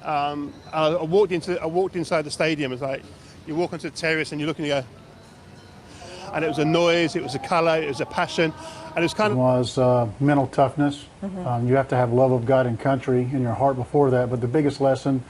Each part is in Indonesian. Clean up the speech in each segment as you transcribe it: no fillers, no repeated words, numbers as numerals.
I walked inside the stadium. It's like you walk onto the terrace and you're looking and you go, and it was a noise, it was a colour, it was a passion, and it was kind of mental toughness. You have to have love of God and country in your heart before that. But the biggest lesson.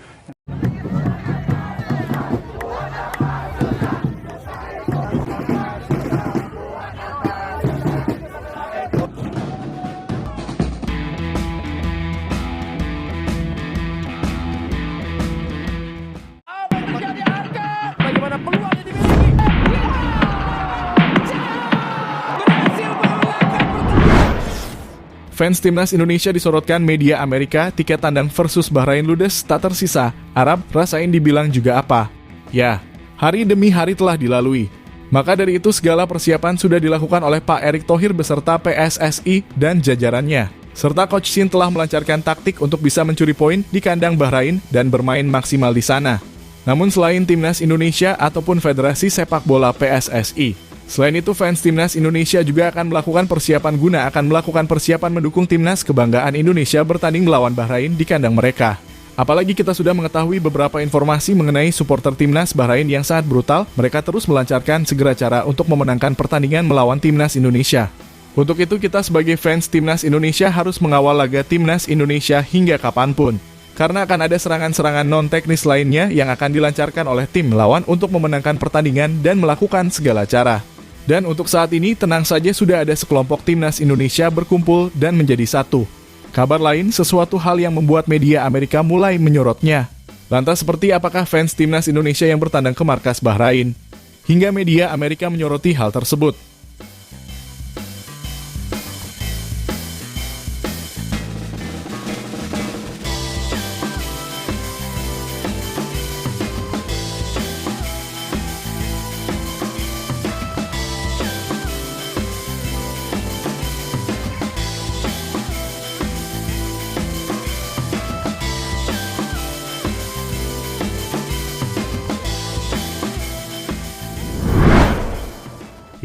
Fans timnas Indonesia disorotkan media Amerika, tiket tandang versus Bahrain ludes tak tersisa. Arab rasain dibilang juga apa? Ya, hari demi hari telah dilalui. Maka dari itu segala persiapan sudah dilakukan oleh Pak Erick Thohir beserta PSSI dan jajarannya. Serta Coach Shin telah melancarkan taktik untuk bisa mencuri poin di kandang Bahrain dan bermain maksimal di sana. Namun selain timnas Indonesia ataupun Federasi Sepak Bola PSSI, selain itu, fans timnas Indonesia juga akan melakukan persiapan mendukung timnas kebanggaan Indonesia bertanding melawan Bahrain di kandang mereka. Apalagi kita sudah mengetahui beberapa informasi mengenai supporter timnas Bahrain yang sangat brutal, mereka terus melancarkan segala cara untuk memenangkan pertandingan melawan timnas Indonesia. Untuk itu, kita sebagai fans timnas Indonesia harus mengawal laga timnas Indonesia hingga kapanpun. Karena akan ada serangan-serangan non-teknis lainnya yang akan dilancarkan oleh tim lawan untuk memenangkan pertandingan dan melakukan segala cara. Dan untuk saat ini, tenang saja sudah ada sekelompok timnas Indonesia berkumpul dan menjadi satu. Kabar lain, sesuatu hal yang membuat media Amerika mulai menyorotnya. Lantas seperti apakah fans timnas Indonesia yang bertandang ke markas Bahrain? Hingga media Amerika menyoroti hal tersebut.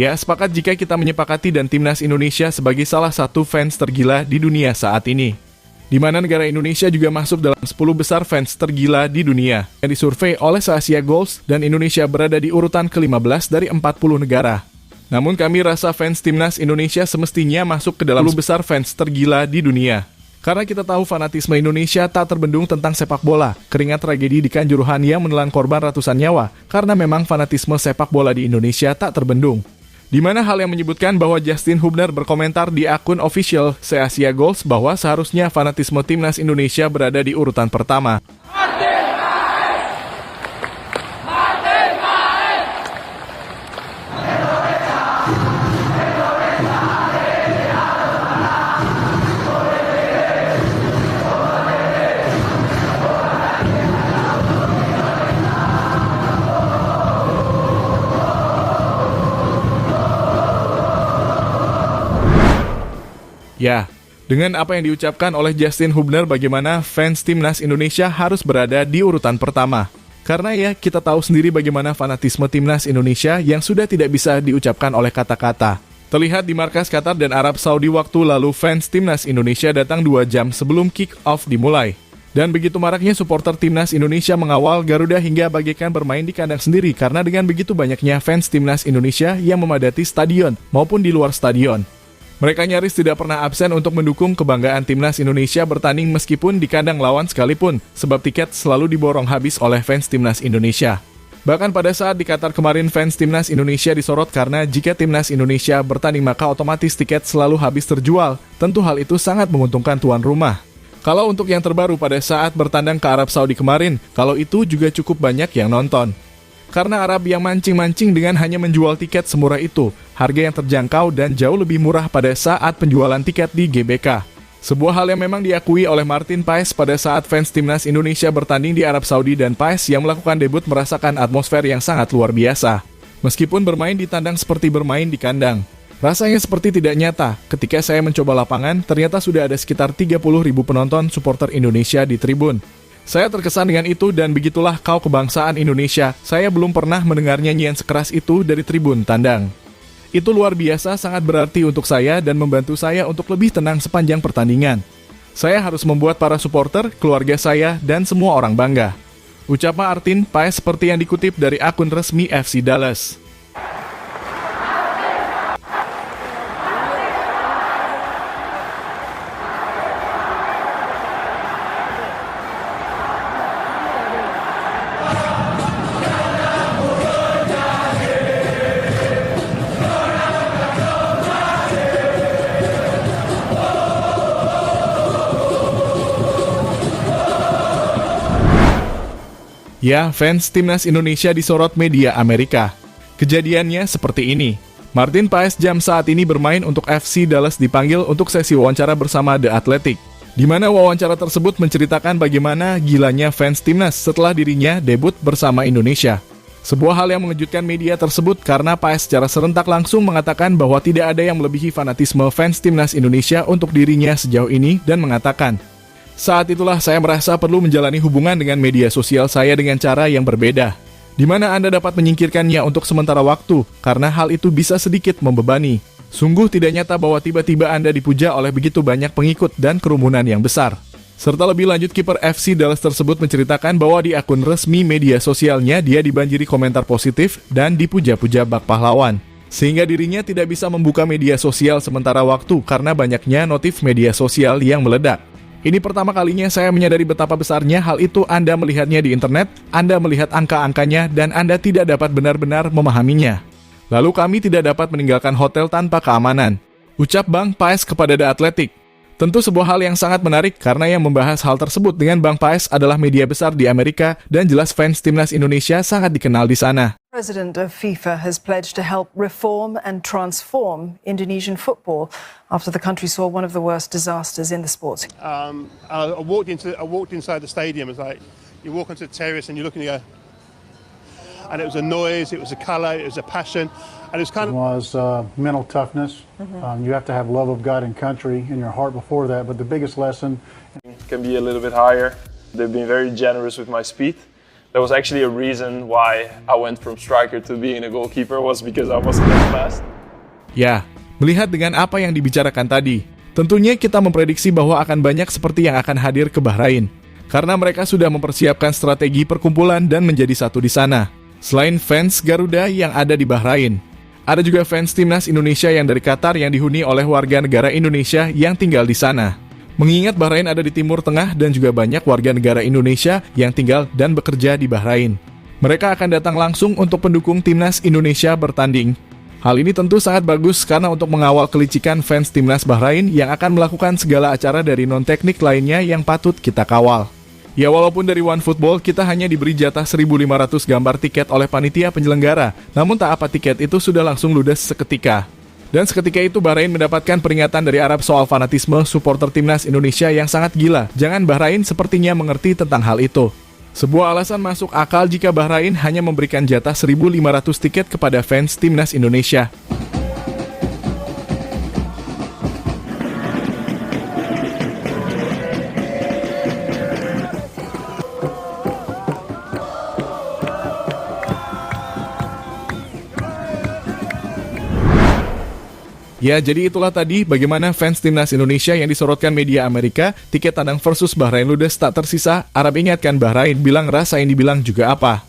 Ya, sepakat jika kita menyepakati dan timnas Indonesia sebagai salah satu fans tergila di dunia saat ini. Di mana negara Indonesia juga masuk dalam 10 besar fans tergila di dunia yang disurvei oleh Se-Asia Goals, dan Indonesia berada di urutan ke-15 dari 40 negara. Namun kami rasa fans timnas Indonesia semestinya masuk ke dalam 10 besar fans tergila di dunia. Karena kita tahu fanatisme Indonesia tak terbendung tentang sepak bola, keringat tragedi di Kanjuruhan yang menelan korban ratusan nyawa, karena memang fanatisme sepak bola di Indonesia tak terbendung. Di mana hal yang menyebutkan bahwa Justin Hubner berkomentar di akun official Se-Asia Goals bahwa seharusnya fanatisme timnas Indonesia berada di urutan pertama. Ya, dengan apa yang diucapkan oleh Justin Hubner bagaimana fans timnas Indonesia harus berada di urutan pertama. Karena ya, kita tahu sendiri bagaimana fanatisme timnas Indonesia yang sudah tidak bisa diucapkan oleh kata-kata. Terlihat di markas Qatar dan Arab Saudi waktu lalu fans timnas Indonesia datang 2 jam sebelum kick-off dimulai. Dan begitu maraknya supporter timnas Indonesia mengawal Garuda hingga bagaikan bermain di kandang sendiri karena dengan begitu banyaknya fans timnas Indonesia yang memadati stadion maupun di luar stadion. Mereka nyaris tidak pernah absen untuk mendukung kebanggaan timnas Indonesia bertanding meskipun di kandang lawan sekalipun, sebab tiket selalu diborong habis oleh fans timnas Indonesia. Bahkan pada saat di Qatar kemarin, fans timnas Indonesia disorot karena jika timnas Indonesia bertanding maka otomatis tiket selalu habis terjual. Tentu hal itu sangat menguntungkan tuan rumah. Kalau untuk yang terbaru pada saat bertandang ke Arab Saudi kemarin, kalau itu juga cukup banyak yang nonton. Karena Arab yang mancing-mancing dengan hanya menjual tiket semurah itu, harga yang terjangkau dan jauh lebih murah pada saat penjualan tiket di GBK. Sebuah hal yang memang diakui oleh Martin Paes pada saat fans timnas Indonesia bertanding di Arab Saudi, dan Paes yang melakukan debut merasakan atmosfer yang sangat luar biasa. Meskipun bermain di tandang seperti bermain di kandang. Rasanya seperti tidak nyata, ketika saya mencoba lapangan, ternyata sudah ada sekitar 30.000 penonton supporter Indonesia di tribun. Saya terkesan dengan itu dan begitulah kau kebangsaan Indonesia. Saya belum pernah mendengar nyanyian sekeras itu dari tribun tandang. Itu luar biasa, sangat berarti untuk saya dan membantu saya untuk lebih tenang sepanjang pertandingan. Saya harus membuat para supporter, keluarga saya, dan semua orang bangga. Ucap Martin Paes seperti yang dikutip dari akun resmi FC Dallas. Ya, fans timnas Indonesia disorot media Amerika. Kejadiannya seperti ini. Martin Paes jam saat ini bermain untuk FC Dallas dipanggil untuk sesi wawancara bersama The Athletic, di mana wawancara tersebut menceritakan bagaimana gilanya fans timnas setelah dirinya debut bersama Indonesia. Sebuah hal yang mengejutkan media tersebut karena Paes secara serentak langsung mengatakan bahwa tidak ada yang melebihi fanatisme fans timnas Indonesia untuk dirinya sejauh ini dan mengatakan, "Saat itulah saya merasa perlu menjalani hubungan dengan media sosial saya dengan cara yang berbeda, di mana Anda dapat menyingkirkannya untuk sementara waktu, karena hal itu bisa sedikit membebani. Sungguh tidak nyata bahwa tiba-tiba Anda dipuja oleh begitu banyak pengikut dan kerumunan yang besar." Serta lebih lanjut, kiper FC Dallas tersebut menceritakan bahwa di akun resmi media sosialnya dia dibanjiri komentar positif dan dipuja-puja bak pahlawan, sehingga dirinya tidak bisa membuka media sosial sementara waktu karena banyaknya notif media sosial yang meledak. "Ini pertama kalinya saya menyadari betapa besarnya hal itu. Anda melihatnya di internet, Anda melihat angka-angkanya, dan Anda tidak dapat benar-benar memahaminya. Lalu kami tidak dapat meninggalkan hotel tanpa keamanan," ucap Bang Paes kepada The Athletic. Tentu sebuah hal yang sangat menarik karena yang membahas hal tersebut dengan Bang Paes adalah media besar di Amerika dan jelas fans timnas Indonesia sangat dikenal di sana. President of FIFA has pledged to help reform and transform Indonesian football after the country saw one of the worst disasters in the sport. I walked inside the stadium. It's like you walk onto the terrace and you're looking and you go, and it was a noise, it was a colour, it was a passion, and it was kind of Was mental toughness. You have to have love of God and country in your heart before that. But the biggest lesson can be a little bit higher. They've been very generous with my speed. That was actually a reason why I went from striker to being a goalkeeper, was because I wasn't that fast. Ya, melihat dengan apa yang dibicarakan tadi, tentunya kita memprediksi bahwa akan banyak seperti yang akan hadir ke Bahrain, karena mereka sudah mempersiapkan strategi perkumpulan dan menjadi satu di sana. Selain fans Garuda yang ada di Bahrain, ada juga fans timnas Indonesia yang dari Qatar yang dihuni oleh warga negara Indonesia yang tinggal di sana. Mengingat Bahrain ada di Timur Tengah dan juga banyak warga negara Indonesia yang tinggal dan bekerja di Bahrain. Mereka akan datang langsung untuk pendukung timnas Indonesia bertanding. Hal ini tentu sangat bagus karena untuk mengawal kelicikan fans timnas Bahrain yang akan melakukan segala acara dari non-teknik lainnya yang patut kita kawal. Ya, walaupun dari OneFootball kita hanya diberi jatah 1.500 gambar tiket oleh panitia penyelenggara, namun tak apa tiket itu sudah langsung ludes seketika. Dan seketika itu Bahrain mendapatkan peringatan dari Arab soal fanatisme supporter timnas Indonesia yang sangat gila. Jangan Bahrain sepertinya mengerti tentang hal itu. Sebuah alasan masuk akal jika Bahrain hanya memberikan jatah 1.500 tiket kepada fans timnas Indonesia. Ya, jadi itulah tadi bagaimana fans timnas Indonesia yang disorotkan media Amerika. Tiket tandang versus Bahrain ludes tak tersisa. Arab ingatkan Bahrain, bilang rasa yang dibilang juga apa.